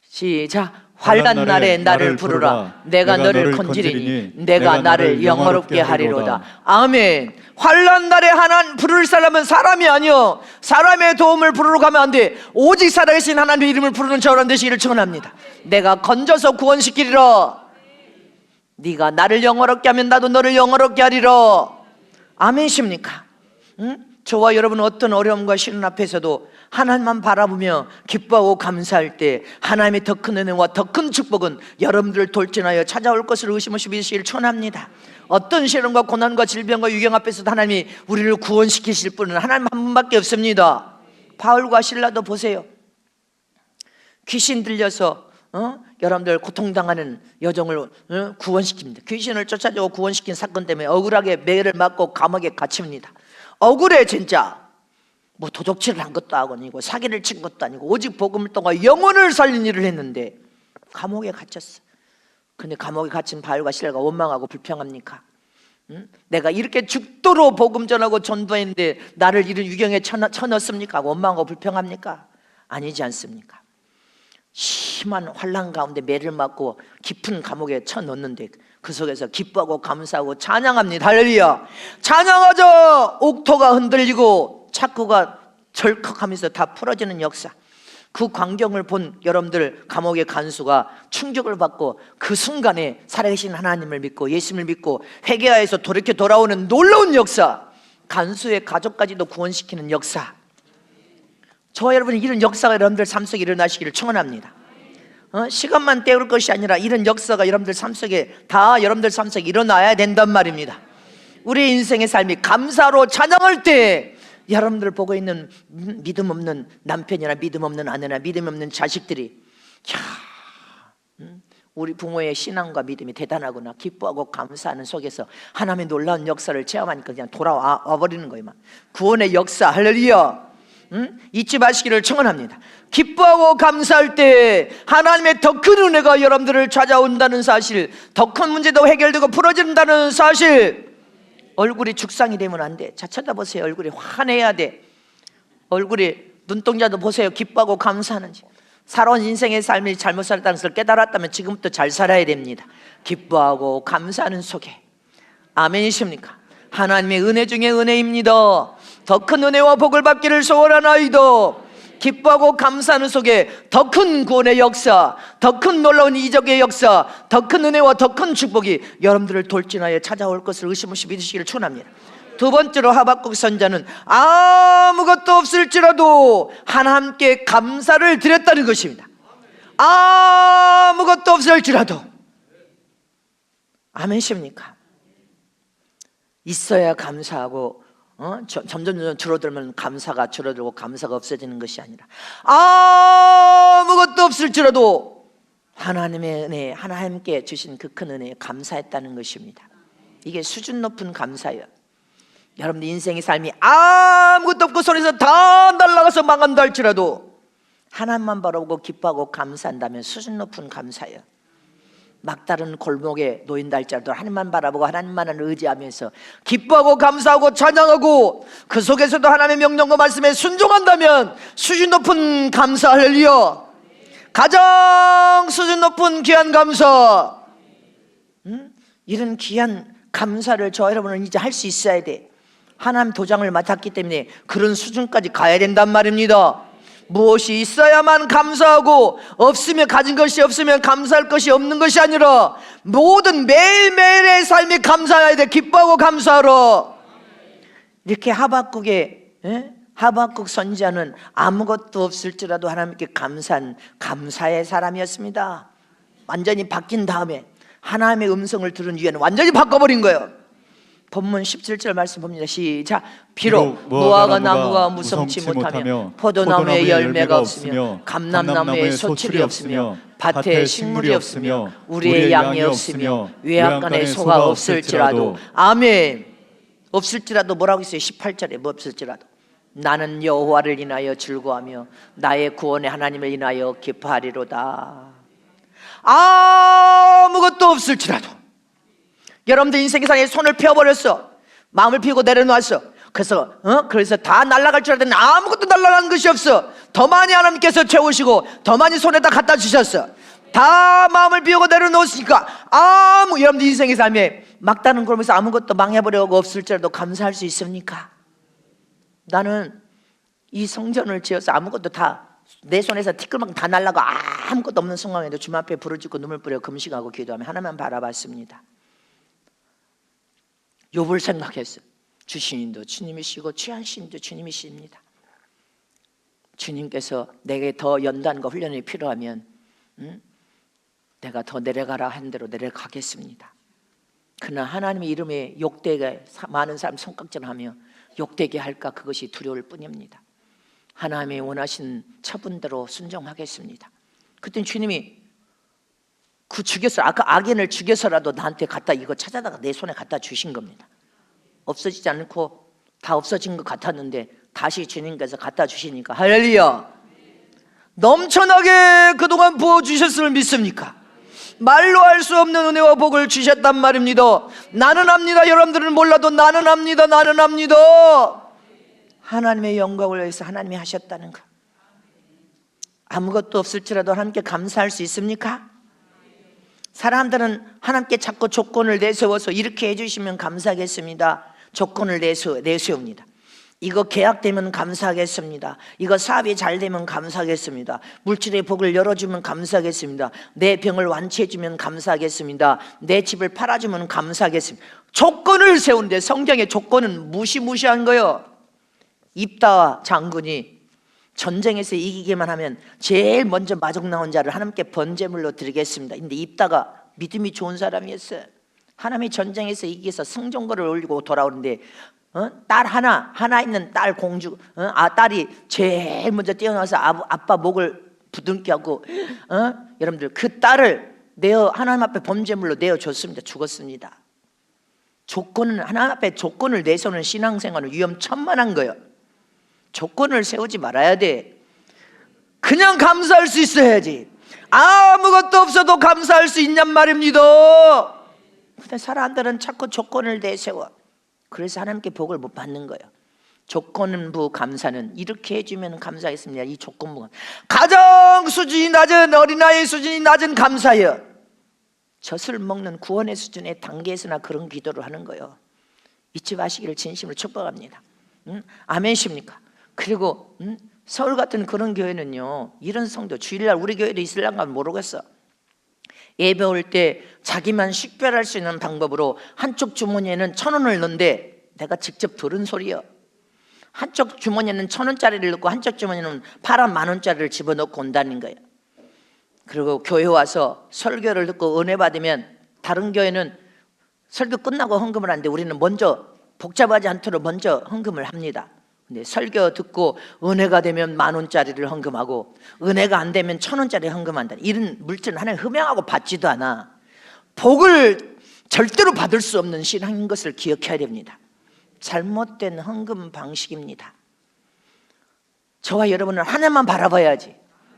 시작. 환난 날에 나를 부르라. 내가 너를 건지리니 내가 나를 영화롭게 하리로다. 아멘. 환난 날에 하나님 부를 사람은 사람이 아니요, 사람의 도움을 부르러 가면 안 돼. 오직 살아계신 하나님의 이름을 부르는 저런 되시기를 축원합니다. 내가 건져서 구원시키리라. 네가 나를 영화롭게 하면 나도 너를 영화롭게 하리라. 아멘이십니까? 저와 여러분은 어떤 어려움과 시련 앞에서도 하나님만 바라보며 기뻐하고 감사할 때 하나님의 더 큰 은혜와 더 큰 축복은 여러분들을 돌진하여 찾아올 것을 의심 없이 믿으시기를 축원합니다. 어떤 시련과 고난과 질병과 유경 앞에서도 하나님이 우리를 구원시키실 분은 하나님 한 분밖에 없습니다. 바울과 실라도 보세요. 귀신 들려서 여러분들 고통당하는 여정을 구원시킵니다. 귀신을 쫓아주고 구원시킨 사건 때문에 억울하게 매를 맞고 감옥에 갇힙니다. 억울해 진짜. 뭐 도적질을 한 것도 아니고 사기를 친 것도 아니고 오직 복음을 통해 영혼을 살린 일을 했는데 감옥에 갇혔어. 근데 감옥에 갇힌 바울과 실라가 원망하고 불평합니까? 내가 이렇게 죽도록 복음 전하고 전도했는데 나를 이런 유경에 쳐넣습니까? 원망하고 불평합니까? 아니지 않습니까? 심한 환난 가운데 매를 맞고 깊은 감옥에 쳐넣는데 그 속에서 기뻐하고 감사하고 찬양합니다. 할렐루야. 찬양하자. 옥토가 흔들리고 착고가 절컥하면서 다 풀어지는 역사. 그 광경을 본 여러분들 감옥의 간수가 충격을 받고 그 순간에 살아계신 하나님을 믿고 예수님을 믿고 회개하여서 돌이켜 돌아오는 놀라운 역사. 간수의 가족까지도 구원시키는 역사. 저와 여러분이 이런 역사가 여러분들 삶 속에 일어나시기를 축원합니다. 시간만 때울 것이 아니라 이런 역사가 여러분들 삶 속에 다 여러분들 삶 속에 일어나야 된단 말입니다. 우리 인생의 삶이 감사로 찬양할 때 여러분들 보고 있는 믿음 없는 남편이나 믿음 없는 아내나 믿음 없는 자식들이 우리 부모의 신앙과 믿음이 대단하구나 기뻐하고 감사하는 속에서 하나님의 놀라운 역사를 체험하니까 그냥 돌아와 버리는 거예요. 구원의 역사. 할렐루야. 잊지 마시기를 청원합니다. 기뻐하고 감사할 때 하나님의 더 큰 은혜가 여러분들을 찾아온다는 사실, 더 큰 문제도 해결되고 풀어진다는 사실. 얼굴이 죽상이 되면 안 돼. 자, 쳐다보세요. 얼굴이 환해야 돼. 얼굴이 눈동자도 보세요. 기뻐하고 감사하는지. 살아온 인생의 삶이 잘못 살았다는 것을 깨달았다면 지금부터 잘 살아야 됩니다. 기뻐하고 감사하는 속에. 아멘이십니까? 하나님의 은혜 중에 은혜입니다. 더 큰 은혜와 복을 받기를 소원하나이다. 기뻐하고 감사하는 속에 더 큰 구원의 역사, 더 큰 놀라운 이적의 역사, 더 큰 은혜와 더 큰 축복이 여러분들을 돌진하여 찾아올 것을 의심 없이 믿으시기를 축원합니다. 두 번째로 하박국 선자는 아무것도 없을지라도 하나님께 감사를 드렸다는 것입니다. 아무것도 없을지라도. 아멘십니까? 있어야 감사하고 점점 줄어들면 감사가 줄어들고 감사가 없어지는 것이 아니라 아무것도 없을지라도 하나님의 은혜, 하나님께 주신 그 큰 은혜에 감사했다는 것입니다. 이게 수준 높은 감사예요. 여러분들 인생의 삶이 아무것도 없고 손에서 다 날아가서 망한다 할지라도 하나님만 바라보고 기뻐하고 감사한다면 수준 높은 감사예요. 막다른 골목에 놓인다 할지라도 하나님만 바라보고 하나님만을 의지하면서 기뻐하고 감사하고 찬양하고 그 속에서도 하나님의 명령과 말씀에 순종한다면 수준 높은 감사. 할렐루야. 가장 수준 높은 귀한 감사. 이런 귀한 감사를 저 여러분은 이제 할 수 있어야 돼. 하나님 도장을 맡았기 때문에 그런 수준까지 가야 된단 말입니다. 무엇이 있어야만 감사하고 없으면 가진 것이 없으면 감사할 것이 없는 것이 아니라 모든 매일매일의 삶이 감사해야 돼. 기뻐하고 감사하러. 이렇게 하박국 선지자는 아무것도 없을지라도 하나님께 감사한 감사의 사람이었습니다. 완전히 바뀐 다음에 하나님의 음성을 들은 이후에는 완전히 바꿔버린 거예요. 본문 17절 말씀 봅니다. 시작. 비록 무화과 나무가 무성치 못하며 포도나무에 열매가 없으며 감람나무에 소출이 없으며 밭에 식물이 없으며 우리의 양이 없으며 외양간에 소가 없을지라도, 아멘. 없을지라도 뭐라고 있어요? 18절에 뭐 없을지라도 나는 여호와를 인하여 즐거워하며 나의 구원의 하나님을 인하여 기뻐하리로다. 아무것도 없을지라도, 여러분들 인생의 손을 펴버렸어. 마음을 피우고 내려놨어. 그래서 다 날아갈 줄 알았더니 아무것도 날아가는 것이 없어. 더 많이 하나님께서 채우시고 더 많이 손에다 갖다 주셨어. 다 마음을 비우고 내려놓으시니까 여러분들 인생의 삶에 막다른 걸음에서 아무것도 망해버려고 없을지라도 감사할 수 있습니까? 나는 이 성전을 지어서 아무것도 다 내 손에서 티끌만큼 다 날라가 아무것도 없는 상황에도 주님 앞에 부르짖고 눈물 뿌려 금식하고 기도하며 하나만 바라봤습니다. 욥을 생각했어요. 주신님도 주님이시고 취하신님도 주님이십니다. 주님께서 내게 더 연단과 훈련이 필요하면 내가 더 내려가라 한 대로 내려가겠습니다. 그러나 하나님의 이름에 욕되게 많은 사람 손깍질하며 욕되게 할까 그것이 두려울 뿐입니다. 하나님이 원하신 처분대로 순종하겠습니다. 그때 주님이 아까 악인을 죽여서라도 나한테 갖다 이거 찾아다가 내 손에 갖다 주신 겁니다. 없어지지 않고 다 없어진 것 같았는데 다시 주님께서 갖다 주시니까 할렐루야. 넘쳐나게 그동안 부어주셨음을 믿습니까? 말로 할 수 없는 은혜와 복을 주셨단 말입니다. 나는 압니다. 여러분들은 몰라도 나는 압니다. 나는 압니다. 하나님의 영광을 위해서 하나님이 하셨다는 것. 아무것도 없을지라도 하나님께 감사할 수 있습니까? 사람들은 하나님께 자꾸 조건을 내세워서 이렇게 해주시면 감사하겠습니다. 조건을 내세웁니다. 이거 계약되면 감사하겠습니다. 이거 사업이 잘 되면 감사하겠습니다. 물질의 복을 열어주면 감사하겠습니다. 내 병을 완치해주면 감사하겠습니다. 내 집을 팔아주면 감사하겠습니다. 조건을 세우는데 성경의 조건은 무시무시한 거예요. 입다 장군이 전쟁에서 이기기만 하면 제일 먼저 마족 나온 자를 하나님께 번제물로 드리겠습니다. 근데 입다가 믿음이 좋은 사람이었어요. 하나님이 전쟁에서 이기해서 승전거를 올리고 돌아오는데 딸 하나 있는 딸 공주, 딸이 제일 먼저 뛰어나와서 아빠 목을 부둥켜 하고 여러분들 그 딸을 하나님 앞에 번제물로 내어줬습니다. 죽었습니다. 하나님 앞에 조건을 내세우는 신앙생활은 위험천만한 거예요. 조건을 세우지 말아야 돼. 그냥 감사할 수 있어야지. 아무것도 없어도 감사할 수 있냔 말입니다. 근데 사람들은 자꾸 조건을 내세워. 그래서 하나님께 복을 못 받는 거예요. 조건부 감사는 이렇게 해주면 감사하겠습니다. 이 조건부 가장 수준이 낮은 어린아이 수준이 낮은 감사예요. 젖을 먹는 구원의 수준의 단계에서나 그런 기도를 하는 거예요. 잊지 마시기를 진심으로 축복합니다. 아멘십니까? 그리고 서울 같은 그런 교회는요, 이런 성도 주일날 우리 교회도 있을란가 모르겠어. 예배 올 때 자기만 식별할 수 있는 방법으로 한쪽 주머니에는 1,000원을 넣는데 내가 직접 들은 소리요. 한쪽 주머니에는 1,000원짜리를 넣고 한쪽 주머니에는 파란 10,000원짜리를 집어넣고 온다는 거예요. 그리고 교회 와서 설교를 듣고 은혜 받으면 다른 교회는 설교 끝나고 헌금을 하는데 우리는 먼저 복잡하지 않도록 먼저 헌금을 합니다. 근데 설교 듣고 은혜가 되면 10,000원짜리를 헌금하고 은혜가 안 되면 1,000원짜리 헌금한다. 이런 물질은 하나님 흠양하고 받지도 않아. 복을 절대로 받을 수 없는 신앙인 것을 기억해야 됩니다. 잘못된 헌금 방식입니다. 저와 여러분은 하나님만 바라봐야지.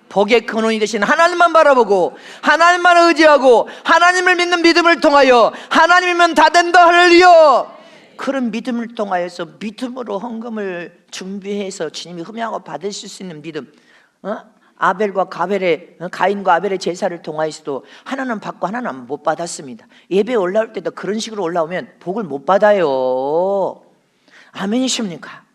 복의 근원이 되신 하나님만 바라보고 하나님만 의지하고 하나님을 믿는 믿음을 통하여 하나님이면 다 된다 할렐루야. 그런 믿음을 통하여서 믿음으로 헌금을 준비해서 주님이 흠양하고 받으실 수 있는 믿음. 아벨과 가인과 아벨의 제사를 통하여서도 하나는 받고 하나는 못 받았습니다. 예배에 올라올 때도 그런 식으로 올라오면 복을 못 받아요. 아멘이십니까?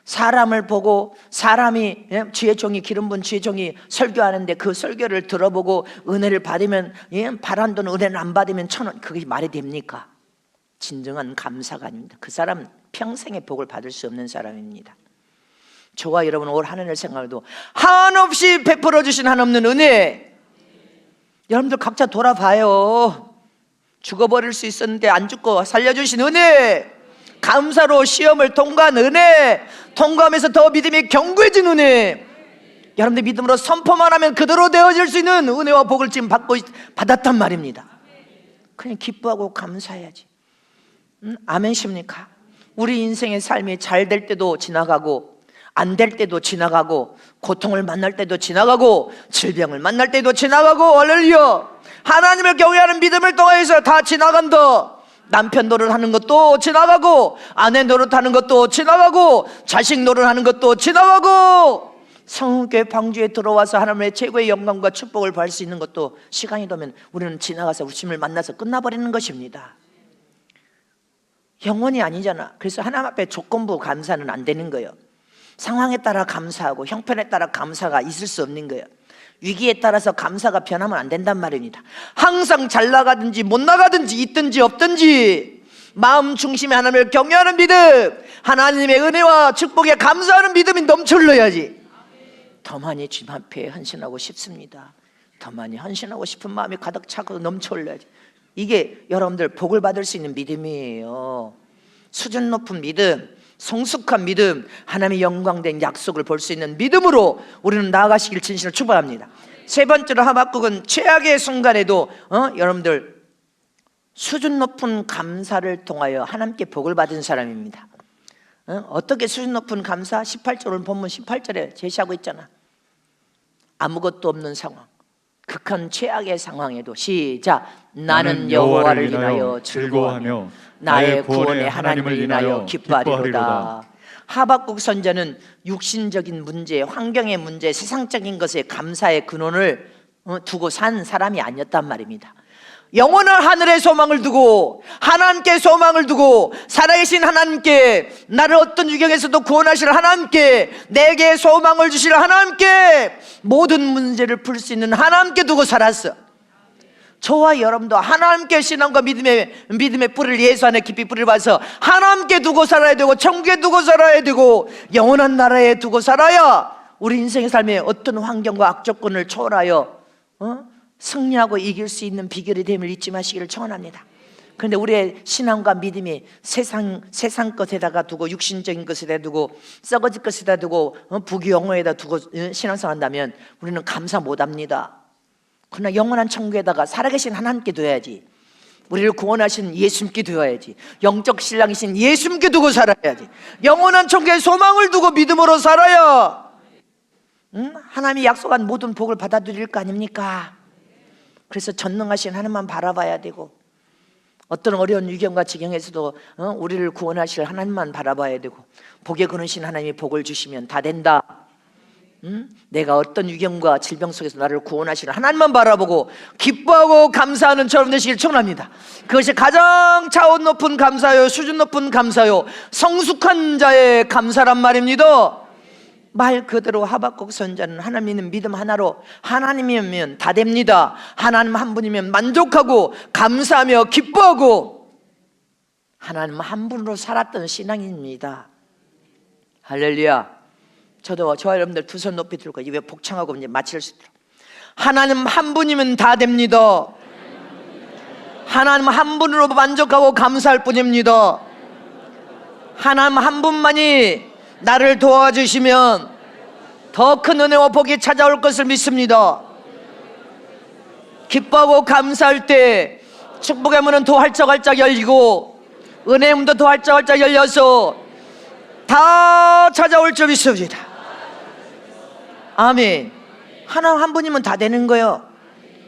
사람을 보고 사람이 주의 종이 기름 부은 주의 종이 설교하는데 그 설교를 들어보고 은혜를 받으면 바란 돈 은혜를 안 받으면 1,000원, 그게 말이 됩니까? 진정한 감사가 아닙니다. 그 사람은 평생의 복을 받을 수 없는 사람입니다. 저와 여러분 올 한 해를 생각해도 한없이 베풀어 주신 한없는 은혜. 여러분들 각자 돌아봐요. 죽어버릴 수 있었는데 안 죽고 살려주신 은혜. 감사로 시험을 통과한 은혜, 통과하면서 더 믿음이 견고해진 은혜, 여러분들 믿음으로 선포만 하면 그대로 되어질 수 있는 은혜와 복을 지금 받았단 말입니다. 그냥 기뻐하고 감사해야지. 아멘십니까? 우리 인생의 삶이 잘 될 때도 지나가고 안 될 때도 지나가고 고통을 만날 때도 지나가고 질병을 만날 때도 지나가고, 할렐루야. 하나님을 경외하는 믿음을 통해서 다 지나간다. 남편 노릇하는 것도 지나가고 아내 노릇하는 것도 지나가고 자식 노릇하는 것도 지나가고 성교회 방주에 들어와서 하나님의 최고의 영광과 축복을 받을 수 있는 것도 시간이 되면 우리는 지나가서 주님을 만나서 끝나버리는 것입니다. 영원히 아니잖아. 그래서 하나님 앞에 조건부 감사는 안 되는 거예요. 상황에 따라 감사하고 형편에 따라 감사가 있을 수 없는 거예요. 위기에 따라서 감사가 변하면 안 된단 말입니다. 항상 잘 나가든지 못 나가든지 있든지 없든지 마음 중심에 하나님을 경외하는 믿음, 하나님의 은혜와 축복에 감사하는 믿음이 넘쳐 흘러야지. 더 많이 주님 앞에 헌신하고 싶습니다. 더 많이 헌신하고 싶은 마음이 가득 차고 넘쳐 흘러야지. 이게 여러분들 복을 받을 수 있는 믿음이에요. 수준 높은 믿음, 성숙한 믿음, 하나님의 영광된 약속을 볼 수 있는 믿음으로 우리는 나아가시길 진심으로 축복합니다. 세 번째로 하박국은 최악의 순간에도 여러분들 수준 높은 감사를 통하여 하나님께 복을 받은 사람입니다. 어떻게 수준 높은 감사? 18절 본문 18절에 제시하고 있잖아. 아무것도 없는 상황, 극한 최악의 상황에도 시작. 나는 여호와를 인하여 즐거워하며 나의 구원의 하나님을 인하여 기뻐하리로다. 하박국 선지자는 육신적인 문제, 환경의 문제, 세상적인 것에 감사의 근원을 두고 산 사람이 아니었단 말입니다. 영원한 하늘의 소망을 두고 하나님께 소망을 두고 살아계신 하나님께, 나를 어떤 유경에서도 구원하실 하나님께, 내게 소망을 주실 하나님께, 모든 문제를 풀 수 있는 하나님께 두고 살았어. 저와 여러분도 하나님께 신앙과 믿음의 뿌리를 예수 안에 깊이 뿌리를 봐서 하나님께 두고 살아야 되고 천국에 두고 살아야 되고 영원한 나라에 두고 살아야 우리 인생의 삶에 어떤 환경과 악조건을 초월하여 승리하고 이길 수 있는 비결이 됨을 잊지 마시기를 청원합니다. 그런데 우리의 신앙과 믿음이 세상 것에다가 두고 육신적인 것에다 두고 썩어질 것에다 두고 부귀영화에다 두고 신앙생활한다면 우리는 감사 못합니다. 그러나 영원한 천국에다가 살아계신 하나님께 둬야지. 우리를 구원하신 예수님께 둬야지. 영적 신랑이신 예수님께 두고 살아야지. 영원한 천국에 소망을 두고 믿음으로 살아야 하나님이 약속한 모든 복을 받아들일 거 아닙니까? 그래서 전능하신 하나님만 바라봐야 되고 어떤 어려운 위경과 지경에서도 우리를 구원하실 하나님만 바라봐야 되고 복에 거느신 하나님이 복을 주시면 다 된다. 내가 어떤 위경과 질병 속에서 나를 구원하시는 하나님만 바라보고 기뻐하고 감사하는 저러분 되시길 축원합니다. 그것이 가장 차원 높은 감사요, 수준 높은 감사요, 성숙한 자의 감사란 말입니다. 말 그대로 하박국 선지자는 하나님 믿는 믿음 하나로 하나님이면 다 됩니다. 하나님 한 분이면 만족하고 감사하며 기뻐하고 하나님 한 분으로 살았던 신앙입니다. 할렐루야. 저와 여러분들 두 손 높이 들고 입에 복창하고 이제 마칠 수 있도록 하나님 한 분이면 다 됩니다. 하나님 한 분으로 만족하고 감사할 뿐입니다. 하나님 한 분만이 나를 도와주시면 더 큰 은혜와 복이 찾아올 것을 믿습니다. 기뻐하고 감사할 때 축복의 문은 더 활짝활짝 열리고 은혜의 문도 더 활짝활짝 열려서 다 찾아올 줄 믿습니다. 아멘. 하나님 한 분이면 다 되는 거예요.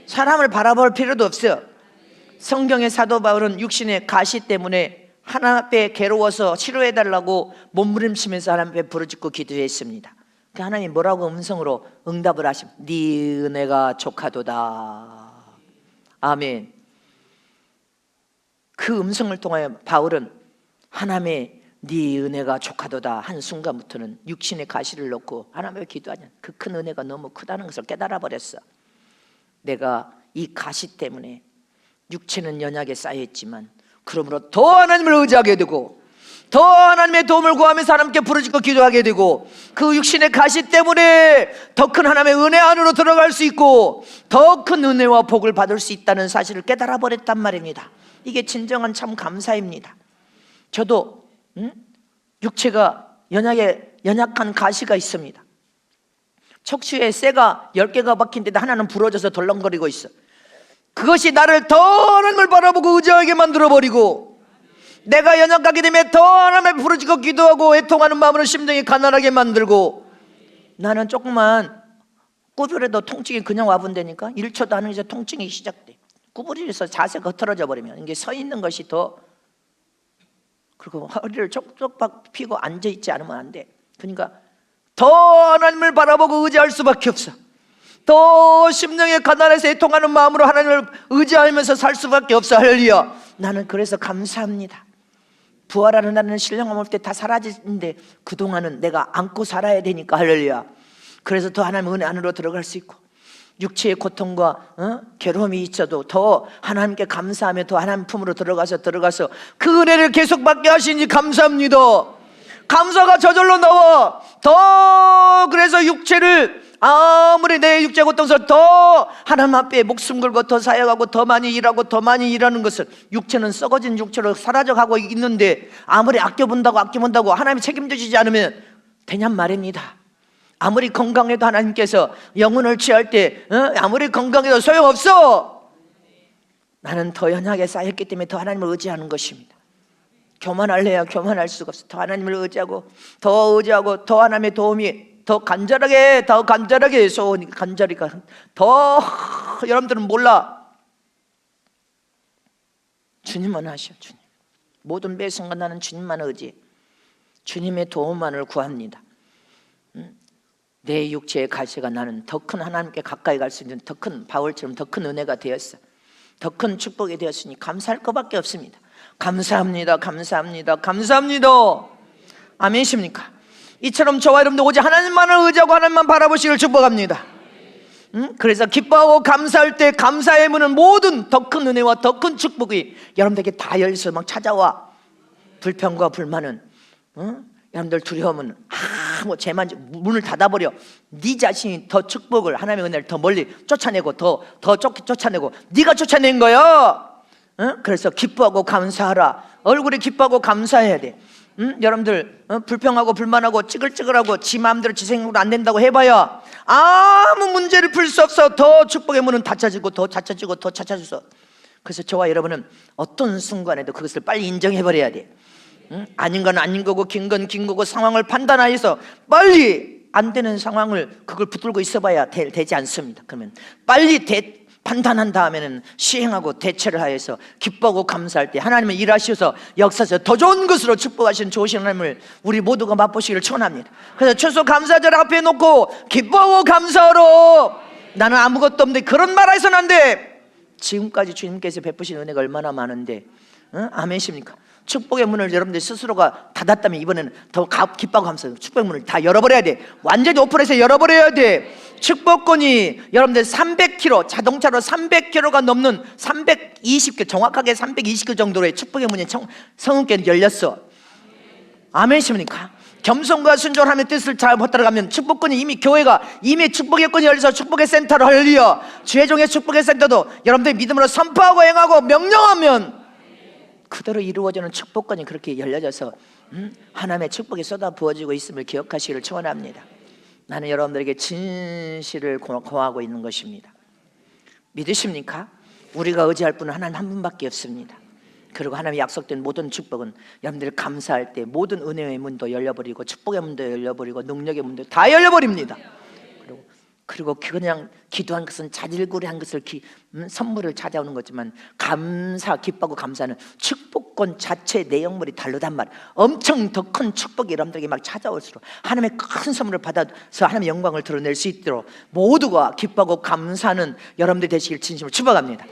사람을 바라볼 필요도 없어요. 성경의 사도 바울은 육신의 가시 때문에 하나님 앞에 괴로워서 치료해달라고 몸부림치면서 하나님 앞에 부르짖고 기도했습니다. 그 하나님이 뭐라고 음성으로 응답을 하십니다. 네 은혜가 족하도다. 아멘. 그 음성을 통하여 바울은 하나님의 네 은혜가 족하도다 한 순간부터는 육신의 가시를 놓고 하나님 앞에 기도하냐. 그 큰 은혜가 너무 크다는 것을 깨달아 버렸어. 내가 이 가시 때문에 육체는 연약에 쌓여있지만 그러므로 더 하나님을 의지하게 되고 더 하나님의 도움을 구하면서 하나님께 부르짖고 기도하게 되고 그 육신의 가시 때문에 더 큰 하나님의 은혜 안으로 들어갈 수 있고 더 큰 은혜와 복을 받을 수 있다는 사실을 깨달아 버렸단 말입니다. 이게 진정한 참 감사입니다. 저도 육체가 연약한 가시가 있습니다. 척추에 쇠가 10개가 박힌데도 하나는 부러져서 덜렁거리고 있어. 그것이 나를 더 하나님을 바라보고 의지하게 만들어버리고, 내가 연약하게 되면 더 하나님을 부르짖고 기도하고 애통하는 마음으로 심정이 가난하게 만들고, 나는 조금만 구부려도 통증이 그냥 와본다니까. 1초도 안 하면서 통증이 시작돼. 구부려서 자세가 흐트러져 버리면 이게 서 있는 것이 더, 그리고 허리를 쪽쪽 펴고 앉아있지 않으면 안 돼. 그러니까 더 하나님을 바라보고 의지할 수밖에 없어. 더 심령에 가난해서 애통하는 마음으로 하나님을 의지하면서 살 수밖에 없어. 할렐루야. 나는 그래서 감사합니다. 부활하는 날은 신령함 올 때 다 사라지는데 그동안은 내가 안고 살아야 되니까. 할렐루야. 그래서 더 하나님 은혜 안으로 들어갈 수 있고, 육체의 고통과 괴로움이 있어도 더 하나님께 감사하며 더 하나님 품으로 들어가서 그 은혜를 계속 받게 하시니 감사합니다. 감사가 저절로 나와. 더 그래서 육체를, 아무리 내 육체 고통스러워 더 하나님 앞에 목숨 걸고 더 사역하고 더 많이 일하고 더 많이 일하는 것은, 육체는 썩어진 육체로 사라져가고 있는데 아무리 아껴본다고 하나님이 책임져주지 않으면 되냔 말입니다. 아무리 건강해도 하나님께서 영혼을 취할 때 아무리 건강해도 소용없어. 나는 더 연약하게 쌓였기 때문에 더 하나님을 의지하는 것입니다. 교만할래야 교만할 수가 없어. 더 하나님을 의지하고 더 하나님의 도움이 더 간절하게 소원이 간절히가 더. 여러분들은 몰라. 주님만 하셔. 주님. 모든 매 순간 나는 주님만 의지해. 주님의 도움만을 구합니다. 내 육체의 가시가 나는 더 큰 하나님께 가까이 갈 수 있는 더 큰 바울처럼 더 큰 은혜가 되었어. 더 큰 축복이 되었으니 감사할 것밖에 없습니다. 감사합니다. 아멘이십니까? 이처럼 저와 여러분들 오직 하나님만을 의지하고 하나님만 바라보시길 축복합니다. 그래서 기뻐하고 감사할 때 감사의 문은 모든 더 큰 은혜와 더 큰 축복이 여러분들에게 다 열려서 막 찾아와. 불평과 불만은 여러분들 두려움은 죄만 문을 닫아버려. 네 자신이 더 축복을, 하나님의 은혜를 더 멀리 쫓아내고 더 쫓아내고 네가 쫓아낸 거야. 그래서 기뻐하고 감사하라. 얼굴이 기뻐하고 감사해야 돼. 여러분들 불평하고 불만하고 찌글찌글하고 지 마음대로 지 생각으로 안 된다고 해봐야 아무 문제를 풀 수 없어. 더 축복의 문은 닫혀지고 더 닫혀져서. 그래서 저와 여러분은 어떤 순간에도 그것을 빨리 인정해버려야 돼. 아닌 건 아닌 거고 긴 건 긴 거고 상황을 판단하여서 빨리 안 되는 상황을 그걸 붙들고 있어봐야 되지 않습니다. 그러면 빨리 판단한 다음에는 시행하고 대처를 하여서 기뻐하고 감사할 때 하나님은 일하셔서 역사에서 더 좋은 것으로 축복하시는 좋으신 하나님을 우리 모두가 맛보시기를 축원합니다. 그래서 추수 감사절 앞에 놓고 기뻐하고 감사하러. 나는 아무것도 없는데 그런 말 해서는 안 돼. 지금까지 주님께서 베푸신 은혜가 얼마나 많은데. 아멘이십니까? 축복의 문을 여러분들 스스로가 닫았다면 이번에는 더 기뻐하고 감사해요. 축복의 문을 다 열어버려야 돼. 완전히 오픈해서 열어버려야 돼. 축복권이 여러분들 300km, 자동차로 300km가 넘는 320km, 정확하게 320km 정도의 축복의 문이 성은께 열렸어. 아멘이십니까? 겸손과 순종하며 뜻을 잘 못 따라가면 축복권이 이미 교회가 이미 축복의 권이 열려서 축복의 센터로 열려. 주의종의 축복의 센터도 여러분들이 믿음으로 선포하고 행하고 명령하면 그대로 이루어지는 축복권이 그렇게 열려져서 하나님의 축복이 쏟아 부어지고 있음을 기억하시기를 축원합니다. 나는 여러분들에게 진실을 고하고 있는 것입니다. 믿으십니까? 우리가 의지할 분은 하나님 한 분밖에 없습니다. 그리고 하나님의 약속된 모든 축복은 여러분들이 감사할 때 모든 은혜의 문도 열려버리고 축복의 문도 열려버리고 능력의 문도 다 열려버립니다. 그리고 그냥 기도한 것은 자질구레한 것을 선물을 찾아오는 거지만 기뻐하고 감사는 축복권 자체 내용물이 다르단 말. 엄청 더 큰 축복이 여러분들에게 막 찾아올수록 하나님의 큰 선물을 받아서 하나님의 영광을 드러낼 수 있도록 모두가 기뻐하고 감사하는 여러분들 되시길 진심으로 축복합니다.